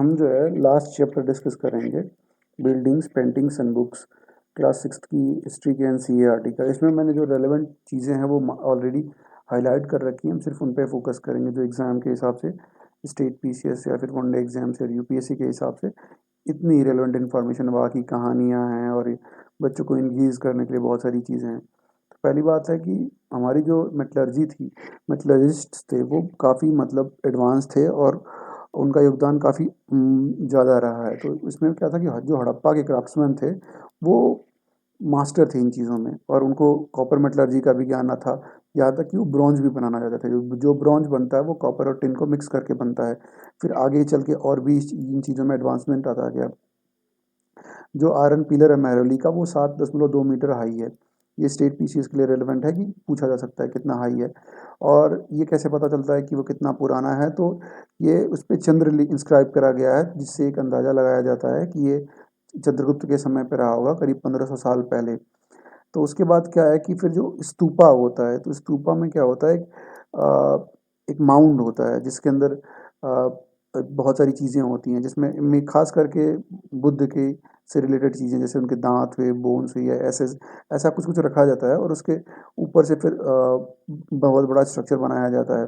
हम जो है लास्ट चैप्टर डिस्कस करेंगे, buildings, paintings and books, class sixth की हिस्ट्री के एनसीईआरटी का। इसमें मैंने जो रेलेवेंट चीज़ें हैं वो ऑलरेडी हाईलाइट कर रखी हैं। हम सिर्फ उन पे फोकस करेंगे जो एग्ज़ाम के हिसाब से, स्टेट पीसीएस या फिर वनडे एग्जाम्स या यूपीएससी के हिसाब से इतनी रेलेवेंट इन्फॉर्मेशन, बाकी कहानियाँ हैं और बच्चों को इंगेज करने के लिए बहुत सारी चीज़ें हैं। तो पहली बात है कि हमारी जो मेटलर्जी थी, मेटलर्जिस्ट्स थे, वो काफ़ी मतलब एडवांस थे और उनका योगदान काफ़ी ज़्यादा रहा है। तो इसमें क्या था कि जो हड़प्पा के क्राफ्ट्समैन थे, वो मास्टर थे इन चीज़ों में और उनको कॉपर मेटलर्जी का भी ज्ञान था। यहाँ तक कि वो ब्रॉन्ज भी बनाना चाहते थे। जो ब्रॉन्ज बनता है वो कॉपर और टिन को मिक्स करके बनता है। फिर आगे चल के और भी इन चीज़ों में एडवांसमेंट आता गया। जो आयरन पिलर है मेहरौली का, वो 7.2 मीटर हाई है। ये स्टेट पीसीएस के लिए रेलेवेंट है कि पूछा जा सकता है कितना हाई है। और ये कैसे पता चलता है कि वो कितना पुराना है, तो ये उस पे चंद्र इंस्क्राइब करा गया है, जिससे एक अंदाज़ा लगाया जाता है कि ये चंद्रगुप्त के समय पे रहा होगा, करीब 1500 साल पहले। तो उसके बाद क्या है कि फिर जो स्तूपा होता है, तो स्तूपा में क्या होता है, एक माउंड होता है जिसके अंदर बहुत सारी चीज़ें होती हैं, जिसमें खास करके बुद्ध के से रिलेटेड चीज़ें, जैसे उनके दांत हुए, बोन्स हुई, या ऐसे ऐसा कुछ कुछ रखा जाता है और उसके ऊपर से फिर बहुत बड़ा स्ट्रक्चर बनाया जाता है।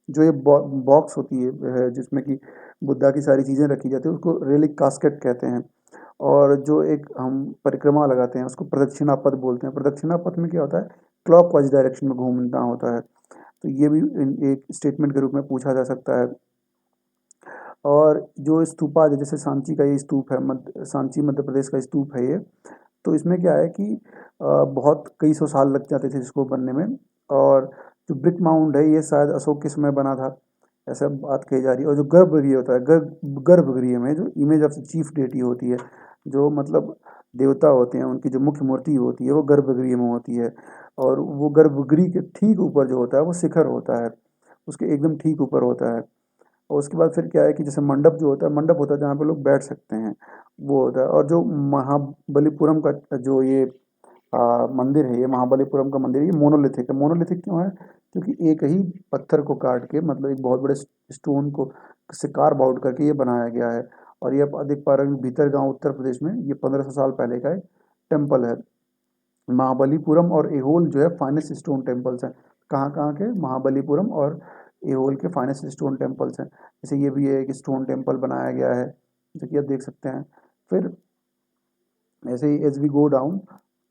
जो ये बॉक्स होती है जिसमें कि बुद्धा की सारी चीज़ें रखी जाती है, उसको रेलिक कास्केट कहते हैं। और जो एक हम परिक्रमा लगाते हैं उसको प्रदक्षिणा पथ बोलते हैं। प्रदक्षिणा पथ में क्या होता है, क्लॉकवाइज डायरेक्शन में घूमना होता है। तो ये भी एक स्टेटमेंट के रूप में पूछा जा सकता है। और जो स्तूपा है, जैसे सांची का ये स्तूप है, सांची मध्य प्रदेश का स्तूप है ये। तो इसमें क्या है कि बहुत कई सौ साल लग जाते थे इसको बनने में। और जो ब्रिक माउंड है ये शायद अशोक के समय बना था, ऐसा बात कही जा रही है। और जो गर्भगृह होता है, गर्भगृह में जो image of the chief deity होती है, जो मतलब देवता होते हैं, उनकी जो मुख्य मूर्ति होती है वो गर्भगृह में होती है। और वो गर्भगृह के ठीक ऊपर जो होता है वो शिखर होता है, उसके एकदम ठीक ऊपर होता है। और उसके बाद फिर क्या है कि जैसे मंडप जो होता है, मंडप होता है जहाँ पे लोग बैठ सकते हैं, वो होता है। और जो महाबलीपुरम का जो ये मंदिर है, ये महाबलीपुरम का मंदिर है, ये मोनोलिथिक है। मोनोलिथिक क्यों है? क्योंकि एक ही पत्थर को काट के, मतलब एक बहुत बड़े स्टोन को से कार्व आउट करके ये बनाया गया है। और ये आप देख पा रहे हैं भीतर गांव उत्तर प्रदेश में, ये 1500 साल पहले का एक टेम्पल है। महाबलीपुरम और एहोल जो है फाइनेस्ट स्टोन टेम्पल्स हैं। कहाँ कहाँ के? महाबलीपुरम और एहोल के फाइनेस्ट स्टोन टेम्पल्स हैं। जैसे ये भी एक स्टोन टेम्पल बनाया गया है, जो कि आप देख सकते हैं। फिर ऐसे ही एज वी गो डाउन,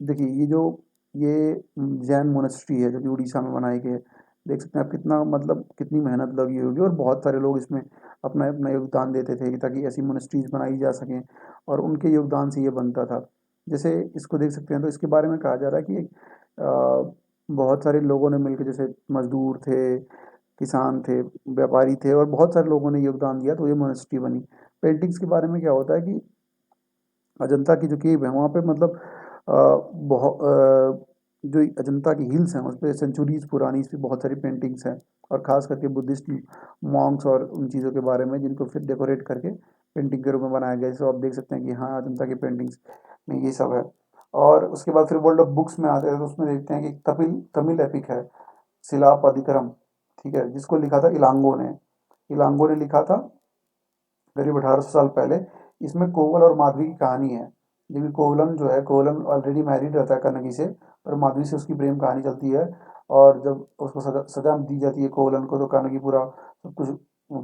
देखिए ये जैन मोनेस्ट्री है जो कि उड़ीसा में बनाई गई है। देख सकते हैं आप कितना मतलब कितनी मेहनत लगी होगी, और बहुत सारे लोग इसमें अपना अपना योगदान देते थे ताकि ऐसी मोनेस्ट्रीज बनाई जा सकें, और उनके योगदान से ये बनता था। जैसे इसको देख सकते हैं, तो इसके बारे में कहा जा रहा है कि बहुत सारे लोगों ने मिलकर, जैसे मजदूर थे, किसान थे, व्यापारी थे, और बहुत सारे लोगों ने योगदान दिया तो ये मोनेस्ट्री बनी। पेंटिंग्स के बारे में क्या होता है कि अजंता की जो केव है वहाँ पे मतलब बहुत जो अजंता की हिल्स हैं उस पे सेंचुरीज पुरानी इस पे बहुत सारी पेंटिंग्स हैं। और खास करके बुद्धिस्ट मॉन्क्स और उन चीज़ों के बारे में, जिनको फिर डेकोरेट करके पेंटिंग के रूप में बनाया गया है। जैसे आप देख सकते हैं कि हाँ, अजंता की पेंटिंग्स में ये सब है। और उसके बाद फिर वर्ल्ड ऑफ बुक्स में आते हैं, तो उसमें देखते हैं कि तमिल तमिल एपिक है, शिलापदिकरम, ठीक है, जिसको लिखा था इलांगो ने। इलांगो ने लिखा था करीब 1800 साल पहले। इसमें कोवल और माधवी की कहानी है। जबकि कोवलम जो है, कोवलम ऑलरेडी मैरिड रहता है कनगी से, और माधवी से उसकी प्रेम कहानी चलती है। और जब उसको सजा सजा दी जाती है कोवलन को, तो कनगी पूरा सब कुछ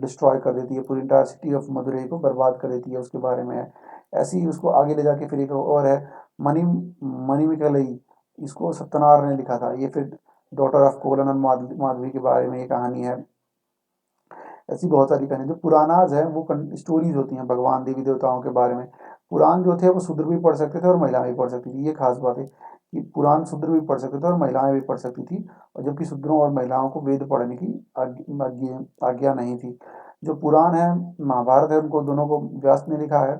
डिस्ट्रॉय कर देती है, पूरी इंटायर सिटी ऑफ मदुरई को बर्बाद कर देती है, उसके बारे में है। ऐसे ही उसको आगे ले जाके फिर एक और है, मनी मणिमेकलई, इसको सत्यनारायण ने लिखा था। ये फिर डॉटर ऑफ कोवलन और माधवी के बारे में ये कहानी है। ऐसी बहुत सारी कहानी जो पुरानाज है, वो स्टोरीज होती हैं भगवान देवी देवताओं के बारे में। पुराण जो थे वो शूद्र भी पढ़ सकते थे और महिलाएं भी पढ़ सकती थी। ये खास बात है कि पुराण शूद्र भी पढ़ सकते थे और महिलाएं भी पढ़ सकती थी, और जबकि शूद्रों और महिलाओं को वेद पढ़ने की आज्ञा नहीं थी। जो पुराण है, महाभारत है, उनको दोनों को व्यास ने लिखा है,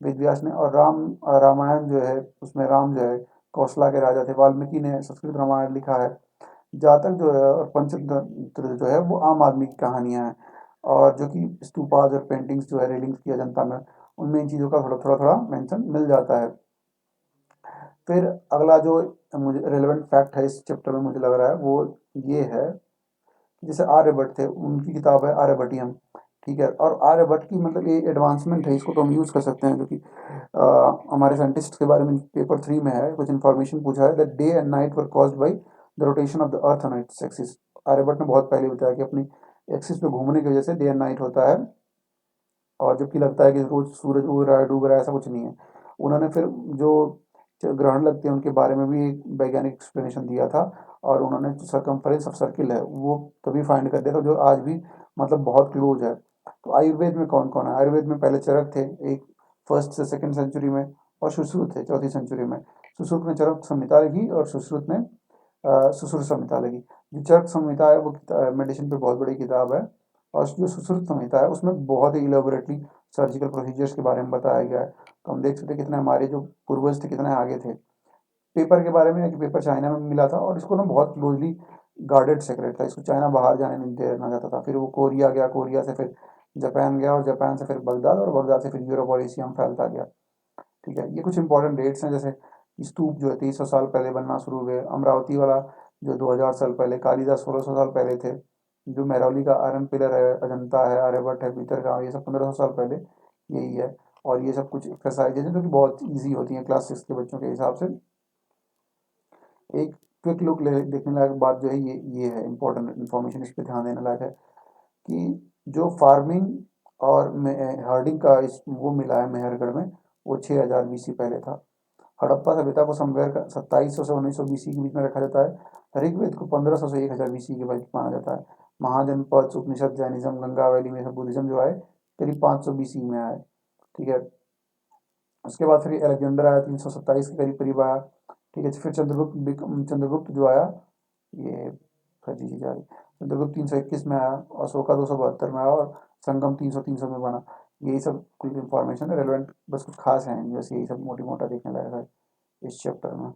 वेद व्यास ने। और रामायण जो है, उसमें राम जो है कौशला के राजा थे, वाल्मीकि ने संस्कृत रामायण लिखा है। जातक जो है और पंचतंत्र जो है वो आम आदमी की कहानियां हैं। और जो कि स्तूपाज और पेंटिंग्स जो है रेलिंग्स की अजंता में, उनमें इन चीज़ों का थोड़ा थोड़ा थोड़ा मेंशन मिल जाता है। फिर अगला जो मुझे रेलेवेंट फैक्ट है इस चैप्टर में मुझे लग रहा है, वो ये है कि जैसे आर्यभट्ट थे, उनकी किताब है आर्यभटियम, ठीक है। और आर्यभट्ट की मतलब ये एडवांसमेंट है, इसको तो हम यूज़ कर सकते हैं, जो कि हमारे साइंटिस्ट के बारे में पेपर 3 में है, कुछ इन्फॉर्मेशन पूछा है that day and night were caused by the rotation of the earth on its axis. Aryabhata ने बहुत पहले बताया कि अपनी एक्सिस पे घूमने की वजह से डे एंड नाइट होता है, और जबकि लगता है कि रोज सूरज उग रहा है डूब रहा है, ऐसा कुछ नहीं है। उन्होंने फिर जो ग्रहण लगते हैं उनके बारे में भी एक वैज्ञानिक एक्सप्लेनेशन दिया था, और उन्होंने जो सर्कम्फरेंस ऑफ सर्किल है वो तभी फाइंड कर दिया था, जो आज भी मतलब बहुत क्लोज है। तो आयुर्वेद में कौन कौन है? आयुर्वेद में पहले चरक थे, एक फर्स्ट से सेकंड सेंचुरी में, और सुश्रुत थे चौथी सेंचुरी में। सुश्रुत ने चरक संहिता लिखी और सुश्रुत ने सुश्रुत संहिता लिखी। जो चरक संहिता है वो मेडिसिन पे बहुत बड़ी किताब है, और जो सुश्रुत संहिता है उसमें बहुत ही इलेबोरेटली सर्जिकल प्रोसीजर्स के बारे में बताया गया है। तो हम देख सकते हैं कितने हमारे जो पूर्वज थे कितने आगे थे। पेपर के बारे में है कि पेपर चाइना में मिला था, और इसको ना बहुत क्लोजली गार्डेड सेक्रेट था, इसको चाइना बाहर जाने नहीं देना चाहता था। फिर वो कोरिया गया, कोरिया से फिर जापान गया, और जापान से फिर बगदाद, और बगदाद से फिर यूरोप और एशिया में फैलता गया। ठीक है, ये कुछ इंपॉर्टेंट डेट्स हैं, जैसे स्तूप जो है 300 साल पहले बनना शुरू हुए, अमरावती वाला जो 2000 साल पहले, कालिदास 1600 साल पहले थे, जो महरौली का आयरन पिलर है, अजंता है, आर्यभट्ट है, भीतरगांव, ये सब 1500 साल पहले यही है। और ये सब कुछ एक्सरसाइजेज हैं जो कि बहुत ईजी होती हैं क्लास 6 के बच्चों के हिसाब से। एक क्विक लुक देखने लायक बात जो है, ये है इंपॉर्टेंट इन्फॉर्मेशन, इस पर ध्यान देने लायक है कि जो फार्मिंग और हर्डिंग का इस वो मिला है मेहरगढ़ में, वो 6000 BC पहले था। हड़प्पा सभ्यता को समवेयर 2700 से 1900 BC के बीच में रखा जाता है। ऋग्वेद को 1500 से 1000 BC के बीच माना जाता है। महाजनपद, उपनिषद, जैनिज्म, गंगा वैली में से बुद्धिज्म जो आए करीब 500 BC में आए। ठीक है। उसके बाद फिर अलेक्जेंडर आया 327 के करीब करीब आया। ठीक है। फिर चंद्रगुप्त जो आया, ये फजी चीज आ रही, चंद्रगुप्त 321 में आया, अशोका 272 में आया, और संगम 300 में बना। यही सब कुछ इंफॉर्मेशन है रेलिवेंट, बस कुछ खास है नहीं, बस यही सब मोटी मोटा देखने लायक है इस चैप्टर में।